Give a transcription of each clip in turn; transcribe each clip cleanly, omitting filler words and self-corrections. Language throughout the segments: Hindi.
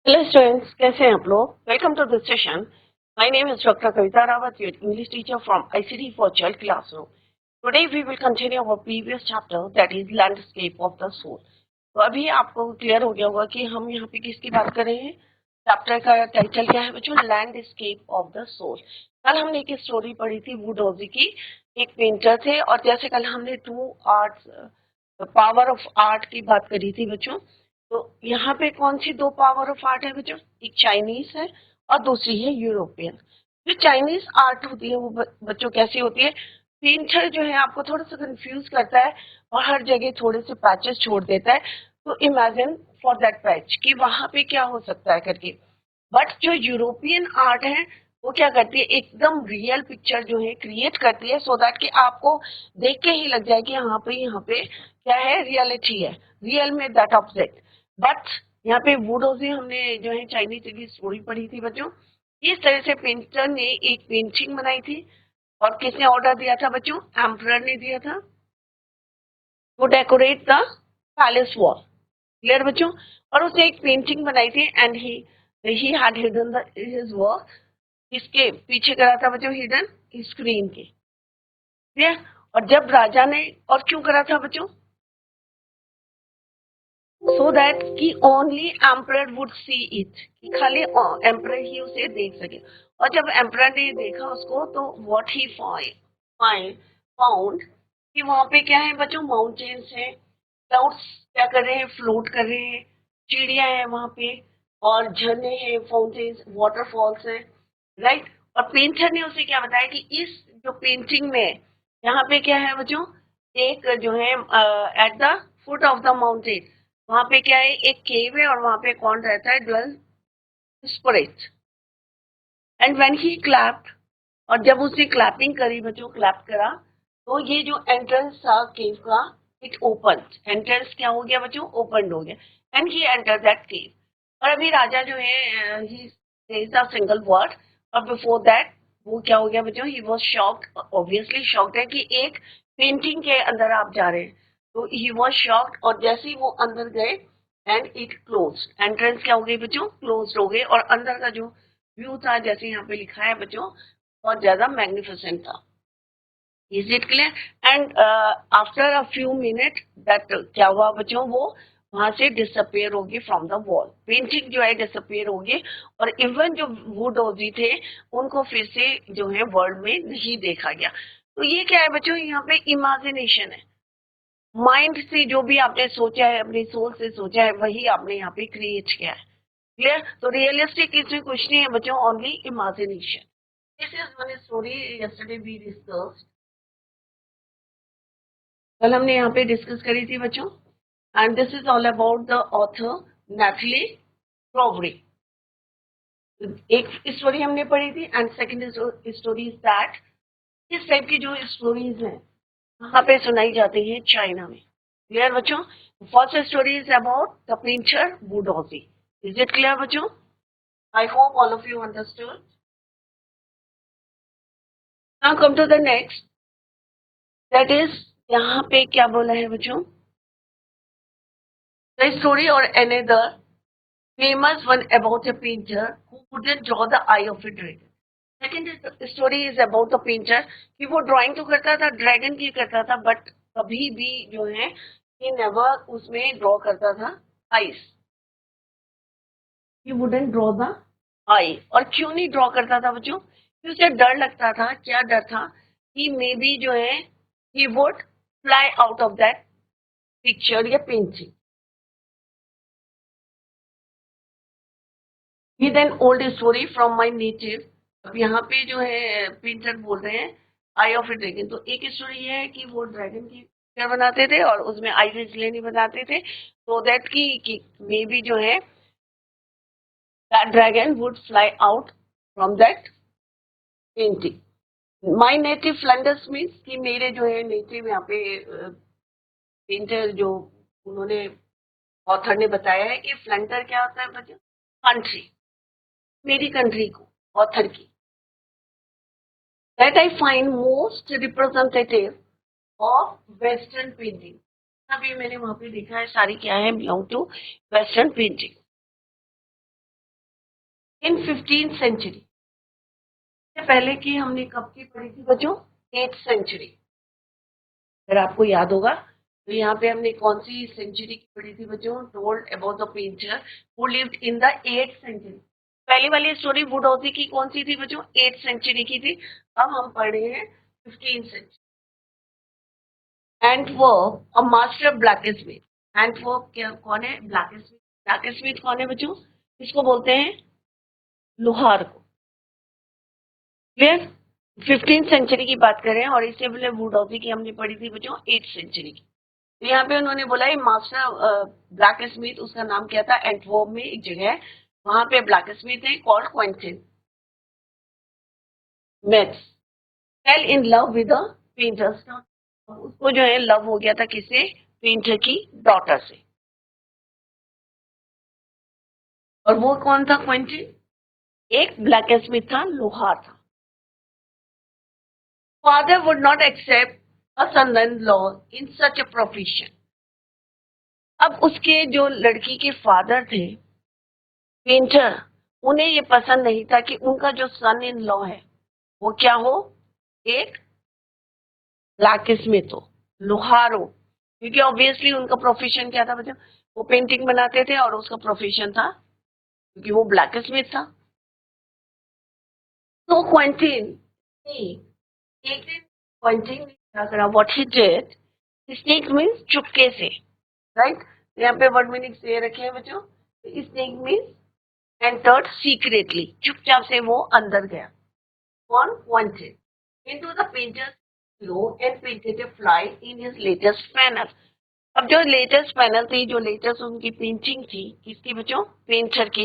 हेलो स्टूडेंट्स, कैसे हैं आप लोग? Welcome to this session. My name is doctor Kavita Rawat, your English teacher from ICT for child classroom. Today we will continue our previous chapter, that is landscape of the soul. तो अभी आपको क्लियर हो गया होगा कि हम यहाँ पे किसकी बात कर रहे हैं. चैप्टर का टाइटल क्या है बच्चों? Landscape of the soul. कल हमने एक स्टोरी पढ़ी थी वुडोजी की. एक पेंटर थे, और जैसे कल हमने two arts, power of art की बात करी थी बच्चों. तो यहाँ पे कौन सी दो पावर ऑफ आर्ट है बच्चों? एक चाइनीज है और दूसरी है यूरोपियन. जो चाइनीज आर्ट होती है वो बच्चों कैसी होती है? पेंटर जो है आपको थोड़ा सा कंफ्यूज करता है और हर जगह थोड़े से पैचेस छोड़ देता है. तो इमेजिन फॉर दैट पैच कि वहां पे क्या हो सकता है करके. बट जो यूरोपियन आर्ट है वो क्या करती है, एकदम रियल पिक्चर जो है क्रिएट करती है, सो दैट कि आपको देख के ही लग जाए कि यहाँ पे क्या है, रियलिटी है, रियल में दैट ऑब्जेक्ट. बट यहाँ पे वुडोजी हमने जो है चाइनीज की स्टोरी पढ़ी थी बच्चों. इस तरह से पेंटर ने एक पेंटिंग बनाई थी. और किसने ऑर्डर दिया था बच्चों? एम्परर ने दिया था to decorate the palace wall. Clear बच्चों? और उसने एक पेंटिंग बनाई थी and he had hidden his work. इसके पीछे करा था बच्चों हिडन स्क्रीन के. क्लियर? और जब राजा ने, और क्यों करा था बच्चों? सो दैट कि only emperor would see it, कि खाली एम्परर ही उसे देख सके. और जब एम्परर ने देखा उसको तो व्हाट ही फाउंड कि वहां पे क्या है बच्चों? माउंटेन्स है, क्लाउड्स क्या कर रहे हैं, फ्लोट कर रहे हैं, चिड़िया है वहां पे, और झरने हैं, फाउंटेन्स, वाटरफॉल्स हैं. राइट? और पेंटर ने उसे क्या बताया कि इस जो पेंटिंग में यहाँ पे क्या है बच्चों? एक जो है eight the foot of the mountain, वहां पे क्या है, एक केव है, और वहां पे कौन रहता है? Dwell spirit. And when he clapped, और जब उसने क्लैपिंग करी बच्चों, क्लैप करा, तो ये जो एंट्रेंस था केव का, इट ओपन. एंट्रेंस क्या हो गया बच्चों? ओपन हो गया. एंड ही एंटर दैट केव. और अभी राजा जो है he says a single word. और बिफोर दैट वो क्या हो गया बच्चों? He was shocked, obviously shocked है कि एक पेंटिंग के अंदर आप जा रहे हैं. तो ही वाज शॉक्ड, और जैसे ही वो अंदर गए एंड इट क्लोज. एंट्रेंस क्या हो गई बच्चों? क्लोज हो गई. और अंदर का जो व्यू था, जैसे यहाँ पे लिखा है बच्चों, बहुत ज्यादा मैग्निफिसेंट था. Is it clear? And after a few minute that क्या हुआ बच्चों? वो वहां से डिसअपियर होगी फ्रॉम द वॉल. पेंटिंग जो है डिसअपियर होगी. और इवन जो वुडोजी थे उनको फिर से जो है वर्ल्ड में नहीं देखा गया. तो ये क्या है बच्चों? यहाँ पे इमेजिनेशन है. माइंड से जो भी आपने सोचा है, अपनी सोल से सोचा है, वही आपने यहाँ पे क्रिएट किया है. क्लियर? तो रियलिस्टिक इसमें कुछ नहीं है बच्चों, only imagination. This is one story yesterday we discussed. कल हमने यहाँ पे डिस्कस करी थी बच्चों. And this is all about the author Nathalie Trouveroy. एक स्टोरी हमने पढ़ी थी, and second story is that इस टाइप की जो स्टोरीज हैं कहाँ पे सुनाई जाती है? चाइना में. क्लियर बच्चों? First story is about the painter Wu Daozi. Is it clear बच्चों? I hope all of you understood. Now come to the next, that is, यहाँ पे क्या बोला है बच्चों? द स्टोरी और another famous one about a painter who couldn't draw the eye of a dragon. Second story is about the painter कि वो ड्राइंग तो करता था, ड्रैगन की करता था, बट कभी भी जो है ही नेवर उसमें ड्रॉ करता था eyes. He wouldn't draw the eye. और क्यों नहीं ड्रॉ करता था बच्चों? क्योंकि उसे डर लगता था. क्या डर था? कि मे बी जो है he would fly out of that picture या painting. With an old story from my native. अब यहाँ पे जो है पेंटर बोल रहे हैं आई ऑफ ए ड्रैगन. तो एक स्टोरी ये है कि वो ड्रैगन की पिक्चर बनाते थे और उसमें आईज इसलिए नहीं बनाते थे, सो दैट की मे बी जो है that dragon would fly out from that painting. My native Flanders means कि मेरे जो है नेटिव यहाँ पे पेंटर जो उन्होंने, ऑथर ने बताया है कि फ्लैंडर क्या होता है बच्चों? कंट्री. मेरी कंट्री को, ऑथर की, that I find most representative of Western painting. अभी मैंने वहां पे देखा है सारी क्या है, belong to western painting. In 15th century. इससे पहले की हमने कब की पढ़ी थी बच्चों? 8th century. अगर आपको याद होगा तो यहाँ पे हमने कौन सी सेंचुरी की पढ़ी थी बच्चों? Told about the painter who lived in the 8th century. पहली वाली स्टोरी वुडहाउसी की कौन सी थी बच्चों? 8th सेंचुरी की थी। अब हम पढ़ रहे हैं 15th century. Antwerp a master blacksmith. Antwerp क्या कौन है? ब्लैकस्मिथ। ब्लैकस्मिथ कौन है बच्चों? इसको बोलते हैं लोहार को। क्लियर? 15th सेंचुरी की बात करें और इससे पहले वुडहाउसी की हमने पढ़ी थी बच्चों 8th सेंचुरी की। तो यहाँ पे उन्होंने बोला है मास्टर ब्लैक स्मिथ, उसका नाम क्या था? एंटवर्प में एक जगह है, वहां पे ब्लैक स्मिथ है called Quinton maths fail in love with the painters. उसको जो है लव हो गया था किससे? पेंटर की डॉटर से। और वो कौन था क्विंटन? एक ब्लैक स्मिथ था, लोहार था। Father would not accept a son in law in such a profession. अब उसके जो लड़की के फादर थे पेंटर, उन्हें ये पसंद नहीं था कि उनका जो सन इन लॉ है वो क्या हो? एक ब्लैक स्मिथ हो, लोहार हो। क्योंकि ऑब्वियसली उनका प्रोफेशन क्या था बच्चों? वो पेंटिंग बनाते थे और उसका प्रोफेशन था, क्योंकि वो ब्लैक स्मिथ था। तो क्विंटन एक दिन क्विंटन ने क्या करा? What he did, snake means चुपके से, राइट? यहाँ पे वर्ड मीनिंग से रखे हैं बच्चों। स्नेक मीन्स एंटर्ड सीक्रेटली, चुपचाप से वो अंदर गया। कौन? Quinton into the painter's room and painted a fly in his latest panel। अब जो लेटेस्ट पैनल थी, जो लेटेस्ट उनकी पेंटिंग थी, किसकी बच्चों? पेंटर की।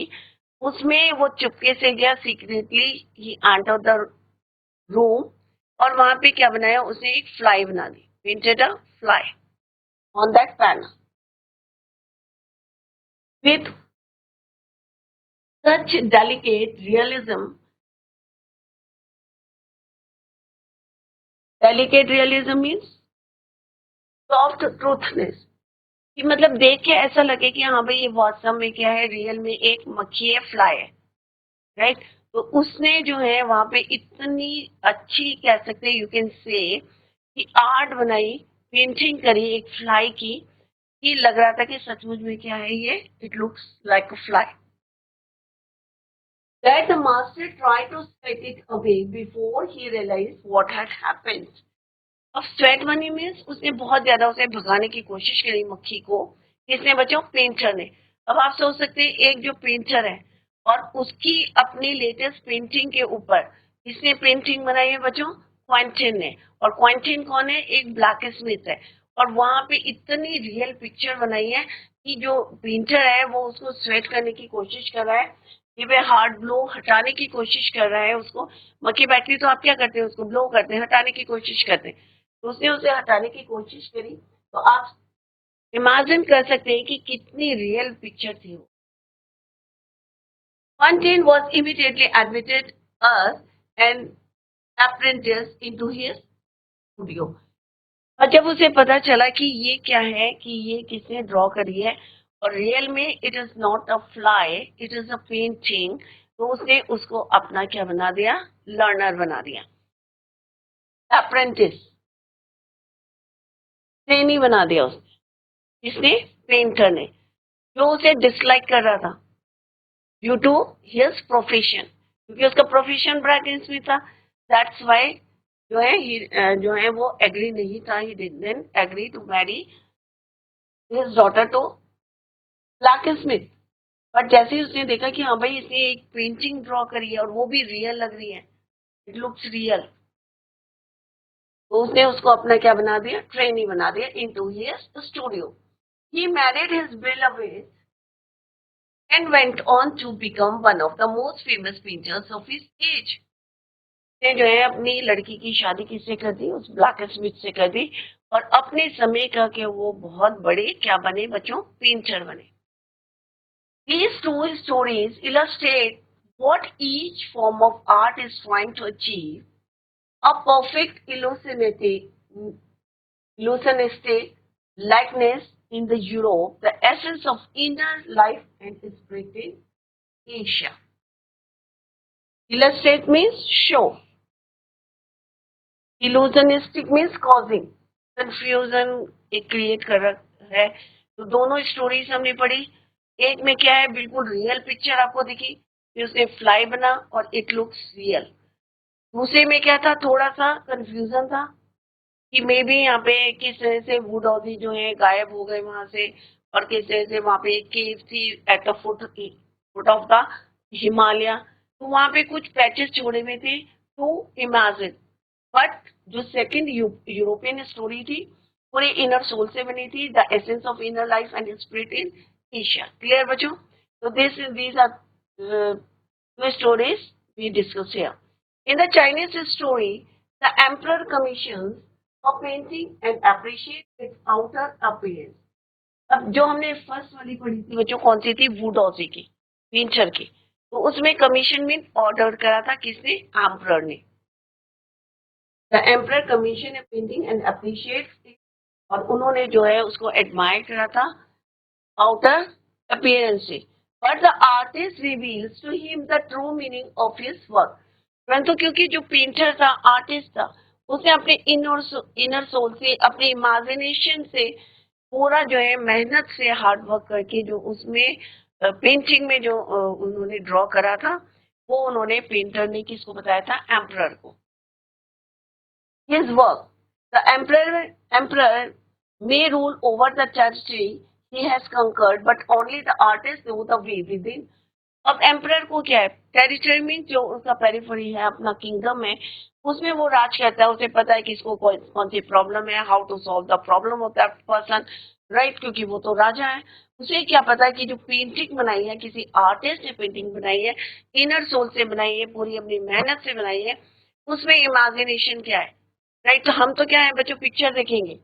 उसमें वो चुपके से गया, secretly he entered the room, और वहां पे क्या बनाया उसने? एक फ्लाई बना दी, painted a fly on that panel with such delicate realism. Delicate realism means soft truthness, कि मतलब देख के ऐसा लगे कि हाँ भाई ये वास्तव में क्या है? रियल में एक मक्खी है, फ्लाई है, राइट? तो उसने जो है वहां पे इतनी अच्छी, कह सकते हैं यू कैन से, कि आर्ट बनाई, पेंटिंग करी एक फ्लाई की, कि लग रहा था कि सचमुच में क्या है ये? It looks like a fly. That the master try to sweat it away before he realize what had happened. अब स्वेट मनी मीन्स उसने बहुत ज्यादा उसे भगाने की कोशिश करी मक्खी को। किसने बच्चों? पेंटर ने। अब आप सोच सकते हैं एक जो पेंटर है और उसकी अपनी लेटेस्ट पेंटिंग के ऊपर किसने पेंटिंग बनाई है बच्चों? क्विंटन ने। और क्विंटन कौन है? एक ब्लैक स्मिथ है। और वहां पे इतनी रियल पिक्चर बनाई है कि जो पेंटर है वो उसको स्वेट करने की कोशिश कर रहा है, ये पे हार्ड ब्लो हटाने की कोशिश कर रहा है उसको। मक्खी बैटरी तो आप क्या करते हैं? उसको ब्लो करते हैं, हटाने की कोशिश करते हैं। तो उसने उसे हटाने की कोशिश करी। तो आप इमेजिन कर सकते हैं कि कितनी रियल पिक्चर थी वो। Fontaine was immediately admitted as an apprentice into his studio। और जब उसे पता चला कि ये क्या है, कि ये किसने ड्रॉ करी है और रियल में it is not a fly, it is a painting, तो उसने उसको अपना क्या बना दिया? लर्नर बना दिया, अप्रेंटिस, ट्रेनी बना दिया उसने। इसने पेंटर ने, जो उसे डिसलाइक कर रहा था ड्यू टू हिज प्रोफेशन, क्योंकि उसका प्रोफेशन ब्राइटेंस में था। दैट्स वाई जो है जो है वो एग्री नहीं था, he didn't agree to marry his daughter to blacksmith. But जैसे ही उसने देखा कि हाँ भाई इसने एक पेंटिंग ड्रॉ करी है और वो भी रियल लग रही है, इट लुक्स रियल, तो उसने उसको अपना क्या बना दिया? ट्रेनी बना दिया into his studio. He married his beloved and went on to become one of the most famous painters of his age। ने जो है अपनी लड़की की शादी किससे कर दी? उस ब्लैक स्मिथ से कर दी। और अपने समय का के वो बहुत बड़े क्या बने बच्चों? पेंटर बने। These two stories illustrate what each form of art is trying to achieve: a perfect illusionistic likeness in the Europe, the essence of inner life and spirit in Asia। Illustrate means show. Illusionistic means causing confusion एक क्रिएट कर रहा है। तो दोनों स्टोरीज हमने पढ़ी। एक में क्या है, बिल्कुल रियल पिक्चर आपको दिखी, फिर उसने फ्लाई बना और इट लुक्स रियल। दूसरे में क्या था, थोड़ा सा कंफ्यूजन था कि मे बी यहाँ पे किस तरह से वुडौजी जो है गायब हो गए वहां से, और किस तरह से वहां पे एक केव थी at the foot of the Himalaya, तो वहां पे कुछ पैचेस छोड़े हुए थे टू इमेजिन। बट जो सेकंड यूरोपियन स्टोरी थी पूरी इनर सोल से बनी थी, the essence of inner life and spirit in Asia. Clear बच्चों? तो these are two stories we discuss here. In the Chinese story, the emperor commissions a painting and appreciates its outer appearance. अब जो हमने फर्स्ट वाली पढ़ी थी बच्चों, कौन सी थी? वुडौजी की, पेंटर की। तो उसमें कमीशन मीन ऑर्डर करा था किसने? एम्परर ने। The emperor commission a painting and appreciates, और उन्होंने जो है उसको एडमायर करा था आउटर अपीयरेंस से। But the artist reveals to him the true meaning of his work. परंतु क्योंकि जो पेंटर था, आर्टिस्ट था, उसने अपने इनर सोल से, अपने इमेजिनेशन से, पूरा जो है मेहनत से, हार्ड वर्क करके जो उसमें पेंटिंग में जो उन्होंने ड्रॉ करा था, वो उन्होंने पेंटर ने किसको बताया था? एम्परर को। His work. The emperor may rule over the territory he has conquered, but only the artist know the way within. अब एम्परर को क्या है? टेरिटरी मीन जो उसका पेरिफेरी है, अपना किंगडम है, उसमें वो राज करता है। उसे पता है कि इसको कौन सी प्रॉब्लम है, how to solve the problem of that person, right? क्योंकि वो तो राजा है। उसे क्या पता है कि जो पेंटिंग बनाई है, किसी आर्टिस्ट ने पेंटिंग बनाई है, इनर सोल से बनाई है, पूरी अपनी मेहनत से बनाई है, उसमें इमेजिनेशन क्या है, राइट? तो हम तो क्या है बच्चों, पिक्चर देखेंगे।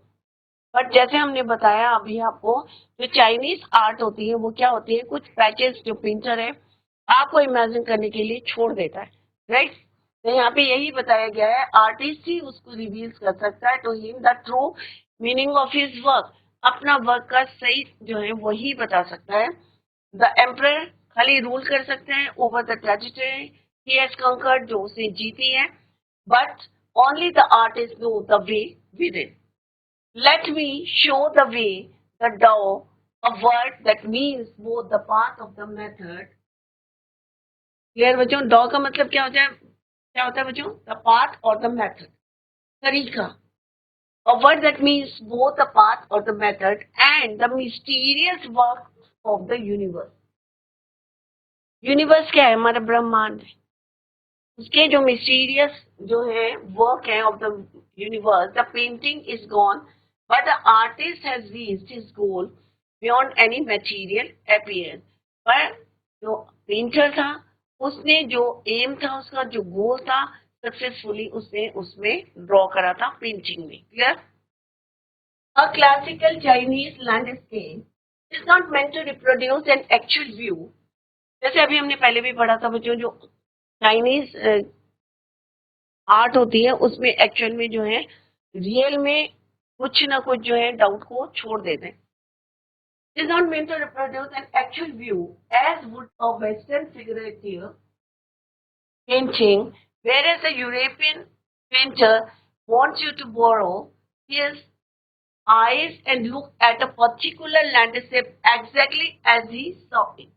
बट जैसे हमने बताया अभी आपको, जो चाइनीज आर्ट होती है वो क्या होती है, कुछ पैचेस जो पेंटर है आपको इमेजिन करने के लिए छोड़ देता है, राइट? तो यहाँ पे यही बताया गया है, आर्टिस्ट ही उसको रिवील कर सकता है to him the true meaning of his work. अपना वर्क का सही जो है वही बता सकता है। द एम्परर खाली रूल कर सकते हैं over the territory he has conquered, जो उसे जीती है, but only the artist know the way within. Let me show the way, the Dao, a word that means both the path of the method. Clear बच्चों? डॉ का मतलब क्या होता है? क्या होता है बच्चों? द पाथ और द मेथड, तरीका। A word that means both the path or the method and the mysterious work of the universe. Universe क्या है? हमारा ब्रह्मांड है। उसके जो मिस्टीरियस जो है वर्क है of the universe, the painting is gone but the artist has reached his goal beyond any material appearance. पर जो पेंटर था उसने जो एम था, उसका जो गोल था, सक्सेसफुली उसने उसमें ड्रॉ करा था पेंटिंग में। Clear? A classical Chinese landscape is not meant to reproduce an actual view. जैसे अभी हमने पहले भी पढ़ा था बच्चों, जो चाइनीज आर्ट होती है उसमें एक्चुअल में जो है रियल में कुछ ना कुछ जो है डाउट को छोड़ देते हैं। It is not meant to reproduce an actual view as would a Western figurative painting, whereas a European painter wants you to borrow his eyes and look at a particular landscape exactly as he saw it.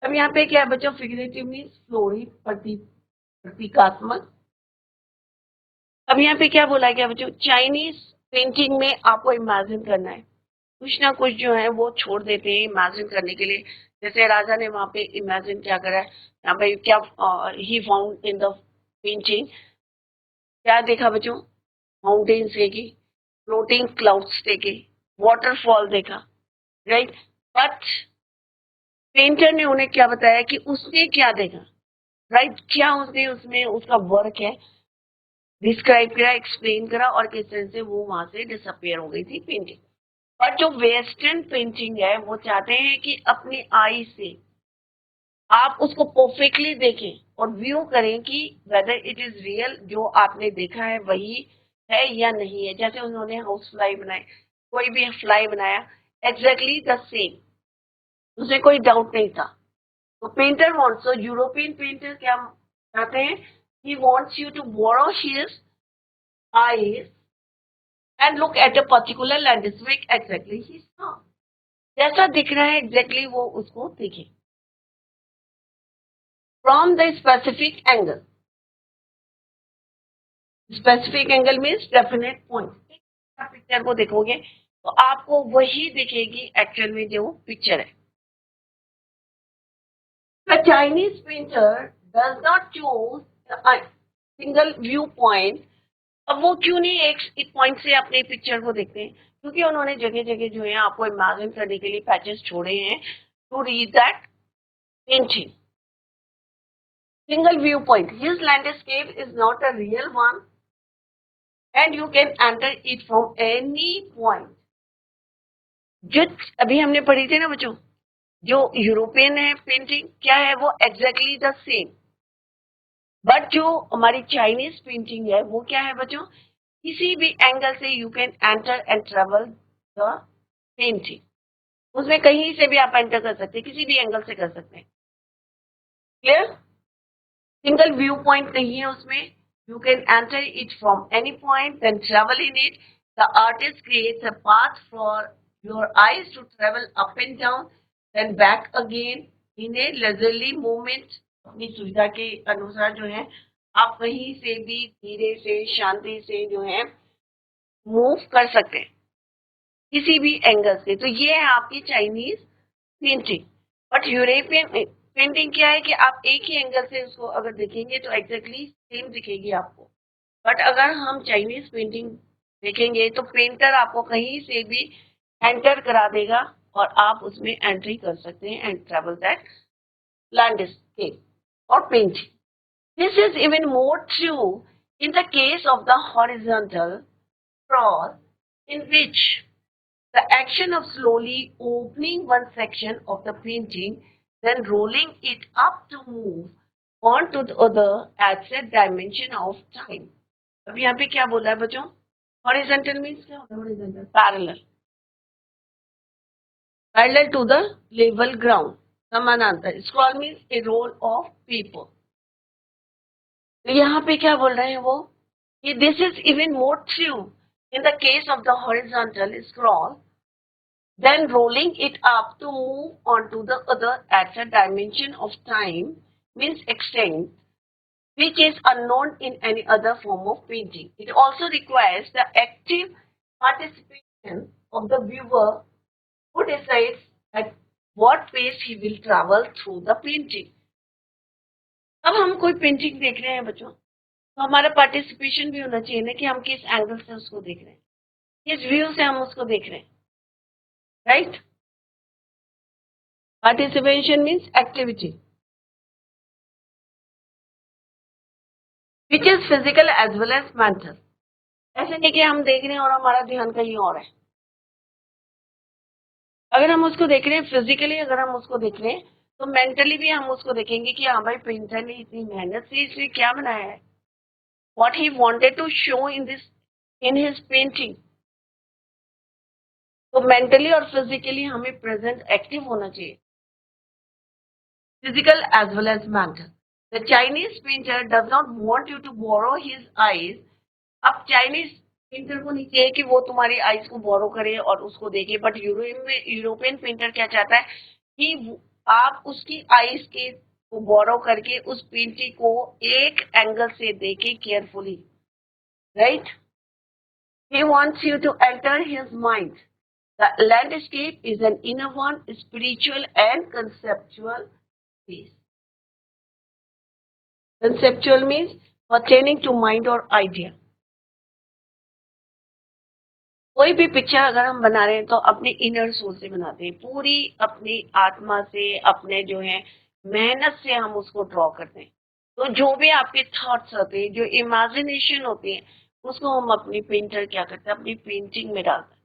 अब यहाँ पे क्या है बच्चों? फिगरेटिव मीन्स फ्लोरी, प्रतीकात्मक। अब यहाँ पे क्या बोला गया बच्चों? चाइनीज पेंटिंग में आपको इमेजिन करना है, कुछ ना कुछ जो है वो छोड़ देते हैं इमेजिन करने के लिए। जैसे राजा ने वहां पे इमेजिन क्या करा है, यहाँ पे क्या he found in the painting, क्या देखा बच्चों? माउंटेन्स देखी, फ्लोटिंग क्लाउड्स देखे, वाटरफॉल देखा, राइट? बट पेंटर ने उन्हें क्या बताया कि उसने क्या देखा, राइट? क्या उसने उसमें उसका वर्क है डिस्क्राइब करा, एक्सप्लेन करा, और किस तरह से वो वहां से डिसअपियर हो गई थी पेंटिंग। और जो वेस्टर्न पेंटिंग है वो चाहते हैं कि अपनी आई से आप उसको परफेक्टली देखें और व्यू करें कि वेदर इट इज रियल, जो आपने देखा है वही है या नहीं है। जैसे उन्होंने हाउस फ्लाई बनाए, कोई भी फ्लाई बनाया एग्जैक्टली द सेम, उसमें कोई डाउट नहीं था। तो पेंटर वांट्स, तो यूरोपियन पेंटर क्या चाहते हैं, he wants you to borrow his eyes and look at a particular landscape exactly he saw. जैसा दिख रहा है exactly वो उसको देखे. From the specific angle. Specific angle means definite point. आप पिक्चर को देखोगे तो आपको वही दिखेगी एक्चुअल में जो पिक्चर है. The Chinese painter does not choose a single viewpoint. अब वो क्यों नहीं एक पॉइंट से अपने पिक्चर को देखते हैं? क्योंकि उन्होंने जगह जगह जो है आपको इमेजिन करने के लिए पैचेस छोड़े हैं to read that painting. Single viewpoint. His landscape is not a real one, and you can enter it from any point. जो अभी हमने पढ़ी थी ना बच्चों, जो यूरोपियन है पेंटिंग क्या है वो एग्जैक्टली द सेम. बट जो हमारी चाइनीज पेंटिंग है वो क्या है बच्चों, किसी भी एंगल से you can enter and travel the painting. उसमें कहीं से भी आप एंटर कर सकते हैं, किसी भी एंगल से कर सकते हैं. क्लियर? सिंगल व्यू पॉइंट नहीं है उसमें. You can enter it from any point then travel in it. The artist creates a path for your eyes to travel up and down then back again in a leisurely movement. अपनी सुविधा के अनुसार जो है आप कहीं से भी धीरे से शांति से जो है मूव कर सकते हैं किसी भी एंगल से. तो ये है आपकी Chinese painting. But European painting क्या है कि आप एक ही एंगल से उसको अगर देखेंगे तो एग्जैक्टली सेम दिखेगी आपको. बट अगर हम चाइनीज पेंटिंग देखेंगे तो पेंटर आपको कहीं से भी एंटर करा देगा और आप उसमें एंट्री कर सकते हैं and travel that landscape or painting. This is even more true in the case of the horizontal scroll, in which the action of slowly opening one section of the painting, then rolling it up to move on to the other adds a dimension of time. अब यहाँ पे क्या बोला है बच्चों? Horizontal means क्या होता है? Horizontal, parallel, parallel to the level ground. समानांतर. Scroll means a roll of paper. तो यहाँ पे क्या बोल रहे हैं वो कि this is even more true in the case of the horizontal scroll then rolling it up to move on to the other at a dimension of time means extend which is unknown in any other form of painting. It also requires the active participation of the viewer who decides at what pace he will travel through the painting. अब हम कोई पेंटिंग देख रहे हैं बच्चों तो हमारा पार्टिसिपेशन भी होना चाहिए ना कि हम किस एंगल से उसको देख रहे हैं, किस व्यू से हम उसको देख रहे हैं. Right? Participation means activity which is physical as well as mental. ऐसे नहीं कि हम देख रहे हैं और हमारा ध्यान कहीं और है. अगर हम उसको देख रहे हैं फिजिकली, अगर हम उसको देख रहे हैं तो मेंटली भी हम उसको देखेंगे कि हाँ भाई पेंटर ने इतनी मेहनत से इसने क्या बनाया है, what he wanted to show in his painting. तो मेंटली और फिजिकली हमें प्रेजेंट एक्टिव होना चाहिए, physical as well as mental. The Chinese painter does not want you to borrow his eyes. अब चाइनीज पेंटर को नहीं चाहिए कि वो तुम्हारी आईज को बोरो करे और उसको देखे. बट यूरोपियन पेंटर क्या चाहता है कि आप उसकी आईज के को बोरो करके उस पेंटिंग को एक एंगल से देखे carefully. Right? He wants you to enter his mind. The landscape is an inner one, spiritual and conceptual piece. Conceptual means pertaining to mind or idea. कोई भी पिक्चर अगर हम बना रहे हैं तो अपने इनर सोल से बनाते हैं, पूरी अपनी आत्मा से, अपने जो है मेहनत से हम उसको ड्रॉ करते हैं. तो जो भी आपके थॉट्स होते हैं, जो इमेजिनेशन होती है, उसको हम अपनी पेंटर क्या करते हैं, अपनी पेंटिंग में डालते हैं.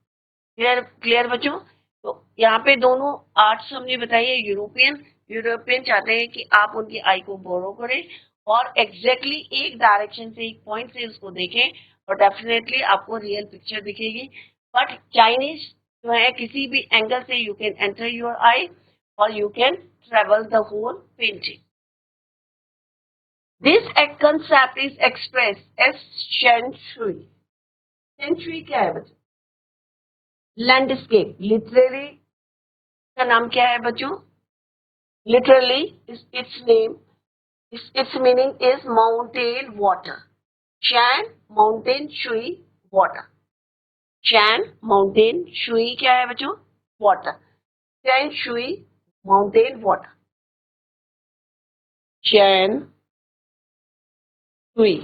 क्लियर? क्लियर बच्चों? तो यहाँ पे दोनों आर्ट्स हमने बताई है. यूरोपियन चाहते हैं कि आप उनकी आई को बोरो करें और एग्जैक्टली एक डायरेक्शन से, एक पॉइंट से उसको देखें और डेफिनेटली आपको रियल पिक्चर दिखेगी. बट चाइनीज जो है किसी भी एंगल से यू कैन एंटर योर आई और you can travel the whole painting. This concept is expressed as century. Century क्या है बच्चों? लैंडस्केप. लिटरली का नाम क्या है बच्चों? Literally its name, its meaning is mountain water. Chain mountain Shuey water. Chain mountain Shuey क्या है बच्चों? वाटर. चैन शुई माउंटेन वाटर. चैन शुई.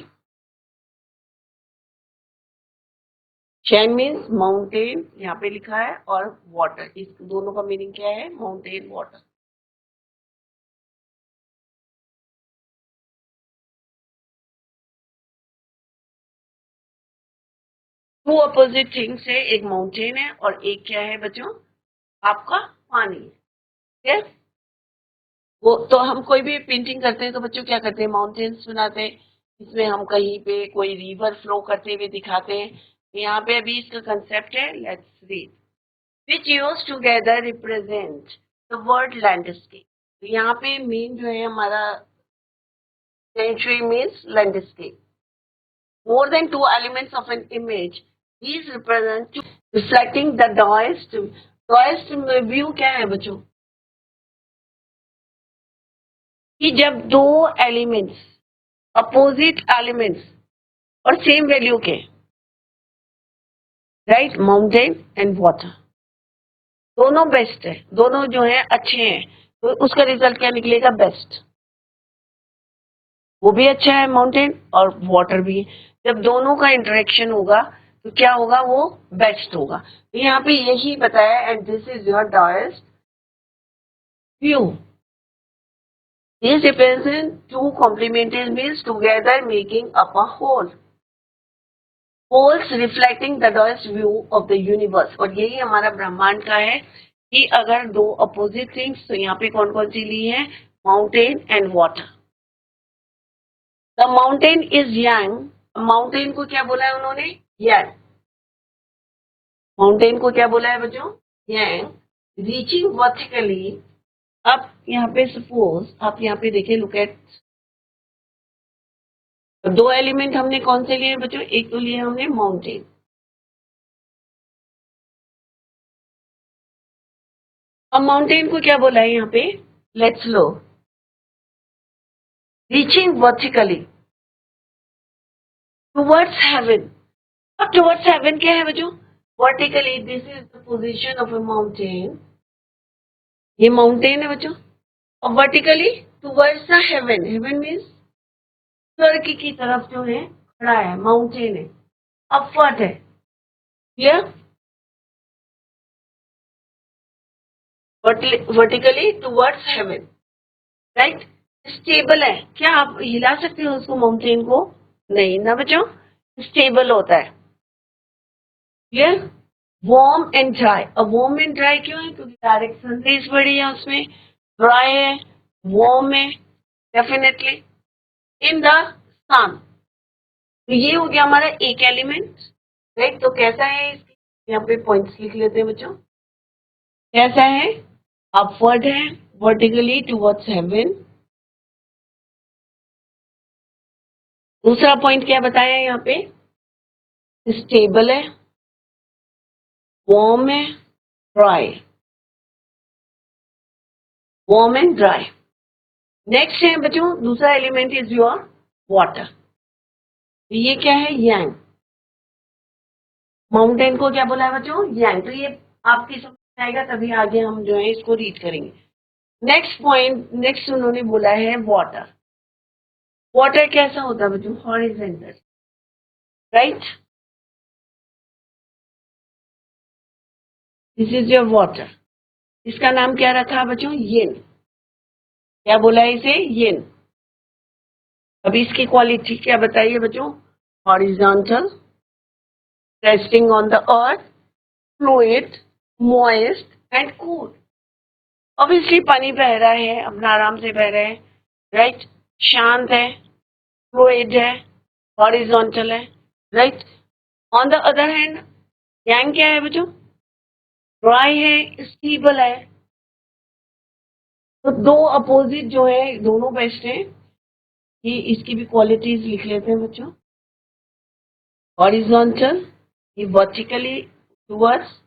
चैन मीन्स माउंटेन यहाँ पे लिखा है और वाटर, इस दोनों का मीनिंग क्या है? Mountain water. Two opposite things है, एक माउंटेन है और एक क्या है बच्चों? आपका पानी है. वो तो हम कोई भी पेंटिंग करते हैं तो बच्चों क्या करते हैं? माउंटेन्स बनाते हैं. इसमें हम कहीं पे कोई रिवर फ्लो करते हुए दिखाते हैं. यहाँ पे अभी इसका कंसेप्ट है, let's read. Which use together represent the word landscape. तो यहाँ पे मेन जो है हमारा century means landscape. More than two elements of an image, these represent reflecting the Taoist. Taoist view क्या है बच्चों? कि जब दो एलिमेंट्स, अपोजिट एलिमेंट्स और सेम वैल्यू के, राइट, माउंटेन एंड वाटर, दोनों बेस्ट है, दोनों जो है अच्छे हैं, तो उसका रिजल्ट क्या निकलेगा? बेस्ट. वो भी अच्छा है माउंटेन और वाटर भी. जब दोनों का इंटरेक्शन होगा तो क्या होगा? वो बेस्ट होगा. तो यहाँ पे यही बताया, and this is your Taoist view. These represent two complementary means together making up a whole. Wholes reflecting the Taoist view of the universe. और यही हमारा ब्रह्मांड का है कि अगर दो अपोजिट थिंग्स, तो यहाँ पे कौन कौन सी ली है? Mountain and water. The mountain is Yang. Mountain को क्या बोला है उन्होंने? यांग. माउंटेन को क्या बोला है बच्चों? यांग. Reaching vertically. अब यहाँ पे सपोज आप यहाँ पे देखें, लुक एट. दो एलिमेंट हमने कौन से लिए बच्चों? एक तो लिए हमने माउंटेन. अब माउंटेन को क्या बोला है यहाँ पे? लेट्स लो. Reaching vertically towards heaven. अब टुवर्ड्स हेवन क्या है बच्चों? Vertically this is the position of a mountain. ये माउंटेन है बच्चों. और vertically towards the heaven. Heaven means स्वर्ग की तरफ जो है खड़ा है, माउंटेन है, अपवर्ड है. Clear? Vertically towards heaven, right. Stable है. क्या आप हिला सकते हो उसको, माउंटेन को? नहीं ना बच्चों, स्टेबल होता है. क्लियर? Warm and dry. अब वार्म एंड ड्राई क्यों है? क्योंकि डायरेक्ट सनरेज बड़ी है उसमें. ड्राई है, वार्म है, डेफिनेटली इन द सन. तो ये हो गया हमारा एक एलिमेंट, राइट. तो कैसा है? यहाँ पे पॉइंट्स लिख लेते हैं बच्चों. कैसा है? अपवर्ड है, वर्टिकली टुवर्ड्स हेवन. दूसरा पॉइंट क्या बताया यहाँ पे? स्टेबल है, वार्म है, dry. Warm and dry. Next है बच्चों, दूसरा एलिमेंट इज योर वाटर. ये क्या है? यांग. माउंटेन को क्या बोला है बच्चों? यांग. तो ये आपकी समझ में आएगा, तभी आगे हम जो है इसको रीड करेंगे. नेक्स्ट पॉइंट, नेक्स्ट उन्होंने बोला है वाटर. वाटर कैसा होता है बच्चों? Horizontal, right. This is your water. इसका नाम क्या रखा बच्चों? येन. क्या बोला है इसे? येन. अभी इसकी क्वालिटी क्या बताइए बच्चों? Horizontal, resting on the earth, fluid, moist and cool. Obviously पानी बह रहा है, अपना आराम से बह रहा है, राइट. शांत है, फ्लूइड है, हॉरिजॉन्टल है, right. On the other hand Yang क्या है बच्चों? ड्राई है, स्टेबल है. तो दो अपोजिट जो है, दोनों बेस्ट है. कि इसकी भी क्वालिटीज लिख लेते हैं बच्चों। हॉरिजॉन्टल, ये vertically towards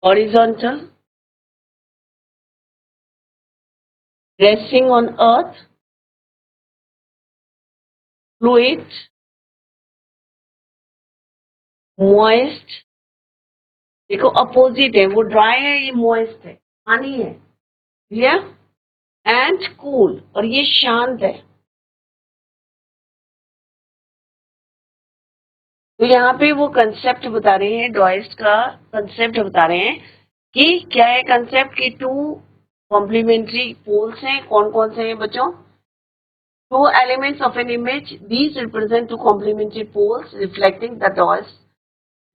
horizontal, resting on earth, fluid, moist, देखो अपोजिट है, वो ड्राई है, ये मॉइस्ट है, पानी है, क्लियर, एंड कूल, और ये शांत है। तो यहाँ पे वो कंसेप्ट बता रहे हैं, डॉइस्ट का कंसेप्ट बता रहे हैं कि क्या है कंसेप्ट की टू कॉम्प्लीमेंट्री पोल्स हैं, कौन कौन से हैं बच्चों? Two elements of an image, these represent two complementary poles reflecting the Dawes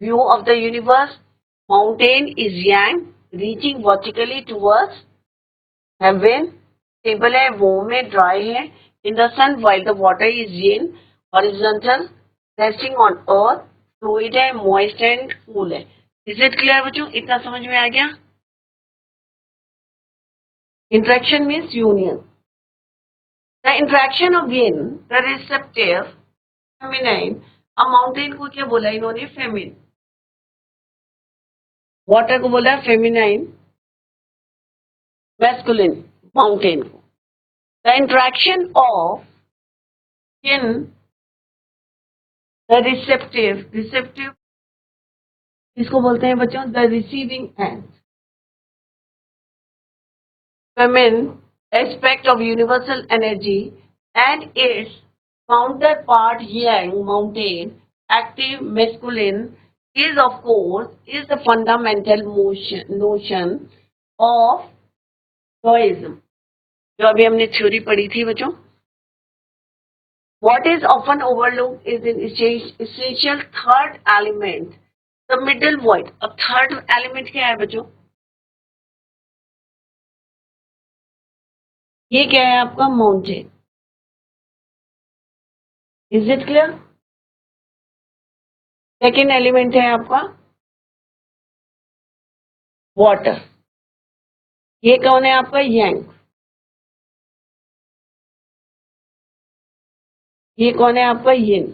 view of the universe. Mountain is yang, reaching vertically towards heaven. Table है, warm है, dry है. In the sun, while the water is yin, horizontal, resting on earth. Fluid है, moist and cool है. Is it clear बच्चों? इतना समझ में आ गया? Interaction means union. The interaction of yin, the receptive, feminine. अब माउंटेन को क्या बोला इन्होंने? फेमिन. वाटर को बोला फेमिनाइन, मैस्कुलिन, माउंटेन को. The interaction of in the receptive, receptive इसको बोलते हैं बच्चों the receiving end. Feminine aspect of universal energy and its counterpart yang, mountain, active masculine, is of course is the fundamental notion of Taoism, जो अभी हमने थ्योरी पढ़ी थी बच्चों. What is often overlooked is an essential third element, the middle void. अब थर्ड एलिमेंट क्या है बच्चों? ये क्या है आपका? Mountain. Is it clear? Second element है आपका वाटर. ये कौन है आपका? यांग. ये कौन है आपका? यिन.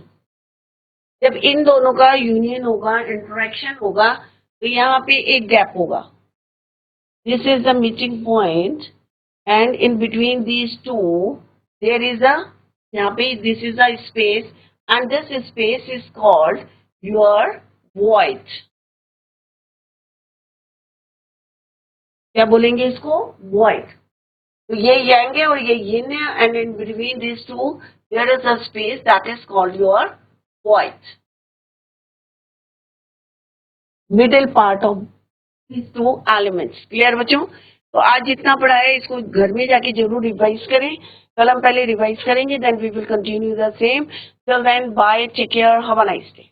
जब इन दोनों का यूनियन होगा, इंटरेक्शन होगा, तो यहाँ पे एक गैप होगा. This is the meeting point and in between these two there is a, यहाँ पे this is a space and this space is called your void. क्या बोलेंगे इसको? वॉइड. तो ये यांग है और ये यिन है and in between this two there is a space that is called your void. Middle part of these two elements. Clear बच्चों? तो आज जितना पढ़ा है इसको घर में जाके जरूर रिवाइज करें. कल हम पहले रिवाइज करेंगे, then we will continue the same. Till then bye, take care, have a nice day.